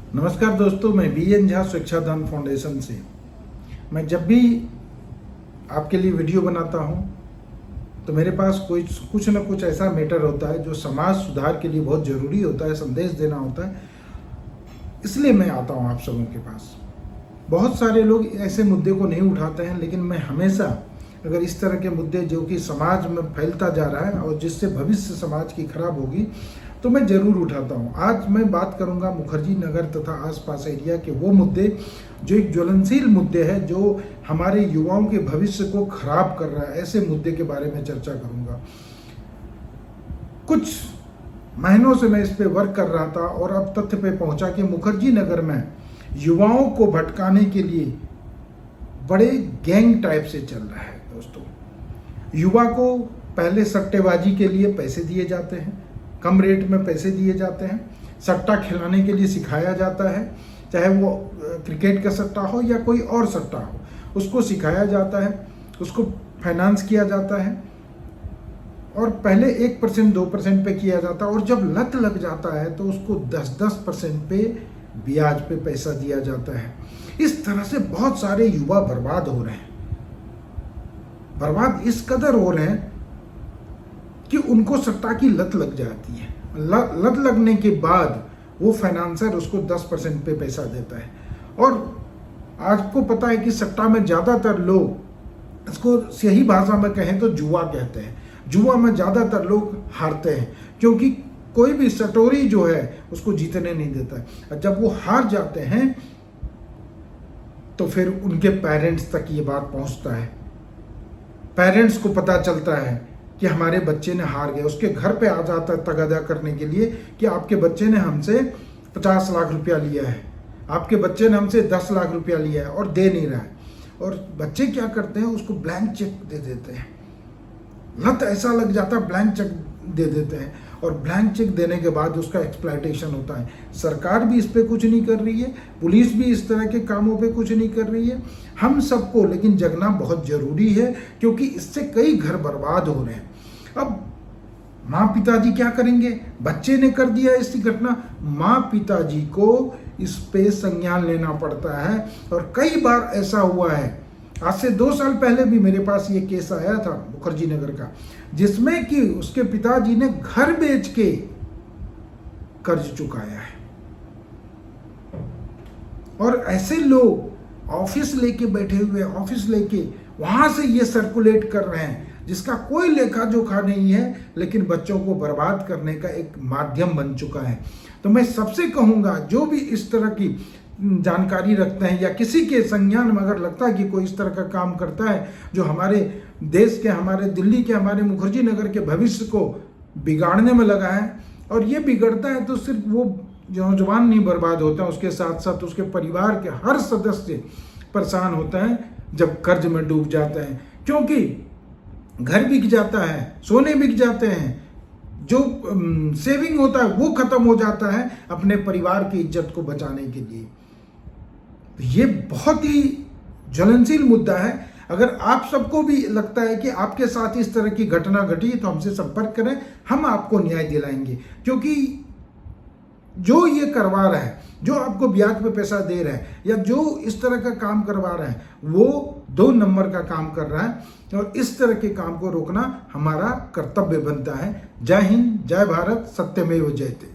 नमस्कार दोस्तों, मैं BN झा शिक्षादान फाउंडेशन से। मैं जब भी आपके लिए वीडियो बनाता हूं तो मेरे पास कुछ न कुछ ऐसा मैटर होता है जो समाज सुधार के लिए बहुत ज़रूरी होता है, संदेश देना होता है। इसलिए मैं आता हूं आप सबों के पास। बहुत सारे लोग ऐसे मुद्दे को नहीं उठाते हैं, लेकिन मैं हमेशा अगर इस तरह के मुद्दे जो कि समाज में फैलता जा रहा है और जिससे भविष्य समाज की खराब होगी तो मैं ज़रूर उठाता हूँ। आज मैं बात करूँगा मुखर्जी नगर तथा आसपास एरिया के वो मुद्दे जो एक ज्वलनशील मुद्दे हैं, जो हमारे युवाओं के भविष्य को खराब कर रहा है। ऐसे मुद्दे के बारे में चर्चा करूँगा। कुछ महीनों से मैं इस पे वर्क कर रहा था और अब तथ्य पे पहुँचा कि मुखर्जी नगर में युवाओं को भटकाने के लिए बड़े गैंग टाइप से चल रहा है। दोस्तों, युवा को पहले सट्टेबाजी के लिए पैसे दिए जाते हैं, कम रेट में पैसे दिए जाते हैं, सट्टा खिलाने के लिए सिखाया जाता है, चाहे वो क्रिकेट का सट्टा हो या कोई और सट्टा हो, उसको सिखाया जाता है, उसको फाइनेंस किया जाता है और पहले 1% 2% पे किया जाता है और जब लत लग जाता है तो उसको 10% पे ब्याज पे पैसा दिया जाता है। इस तरह से बहुत सारे युवा बर्बाद हो रहे हैं। बर्बाद इस कदर हो रहे हैं कि उनको सट्टा की लत लग जाती है। लत लगने के बाद वो फाइनेंसर उसको 10% पे पैसा देता है। और आपको पता है कि सट्टा में ज़्यादातर लोग, इसको सही भाषा में कहें तो जुआ कहते हैं, जुआ में ज़्यादातर लोग हारते हैं क्योंकि कोई भी सटोरी जो है उसको जीतने नहीं देता है। जब वो हार जाते हैं तो फिर उनके पेरेंट्स तक ये बात पहुंचता है। पेरेंट्स को पता चलता है कि हमारे बच्चे ने हार गए। उसके घर पे आ जाता है तगादा करने के लिए कि आपके बच्चे ने हमसे 50 लाख रुपया लिया है, आपके बच्चे ने हमसे 10 लाख रुपया लिया है और दे नहीं रहा है। और बच्चे क्या करते हैं, उसको ब्लैंक चेक दे देते हैं। लत ऐसा लग जाता है, ब्लैंक चेक दे देते हैं और ब्लैंक चेक देने के बाद उसका एक्सप्लॉयटेशन होता है। सरकार भी इस पे कुछ नहीं कर रही है, पुलिस भी इस तरह के कामों पे कुछ नहीं कर रही है। हम सबको लेकिन जगना बहुत ज़रूरी है क्योंकि इससे कई घर बर्बाद हो रहे हैं। अब माँ पिताजी क्या करेंगे? बच्चे ने कर दिया ऐसी घटना, माँ पिताजी को इस पे संज्ञान लेना पड़ता है। और कई बार ऐसा हुआ है, आज से 2 साल पहले भी मेरे पास ये केस आया था मुखर्जी नगर का, जिसमें कि उसके पिताजी ने घर बेच के कर्ज चुकाया है। और ऐसे लोग ऑफिस लेके बैठे हुए, ऑफिस लेके वहां से ये सर्कुलेट कर रहे हैं जिसका कोई लेखा जोखा नहीं है, लेकिन बच्चों को बर्बाद करने का एक माध्यम बन चुका है। तो मैं सबसे कहूँगा, जो भी इस तरह की जानकारी रखते हैं या किसी के संज्ञान में अगर लगता है कि कोई इस तरह का काम करता है जो हमारे देश के, हमारे दिल्ली के, हमारे मुखर्जी नगर के भविष्य को बिगाड़ने में लगा है, और ये बिगड़ता है तो सिर्फ वो नौजवान नहीं बर्बाद होता है, उसके साथ साथ उसके परिवार के हर सदस्य परेशान होता है जब कर्ज में डूब जाते हैं। क्योंकि घर बिक जाता है, सोने बिक जाते हैं, जो सेविंग होता है वो खत्म हो जाता है अपने परिवार की इज्जत को बचाने के लिए। तो ये बहुत ही ज्वलनशील मुद्दा है। अगर आप सबको भी लगता है कि आपके साथ इस तरह की घटना घटी तो हमसे संपर्क करें, हम आपको न्याय दिलाएंगे। क्योंकि जो ये करवा रहा है, जो आपको ब्याज पे पैसा दे रहा है या जो इस तरह का काम करवा रहा है, वो 2 नंबर का काम कर रहा है और इस तरह के काम को रोकना हमारा कर्तव्य बनता है। जय हिंद, जय भारत, सत्यमेव जयते।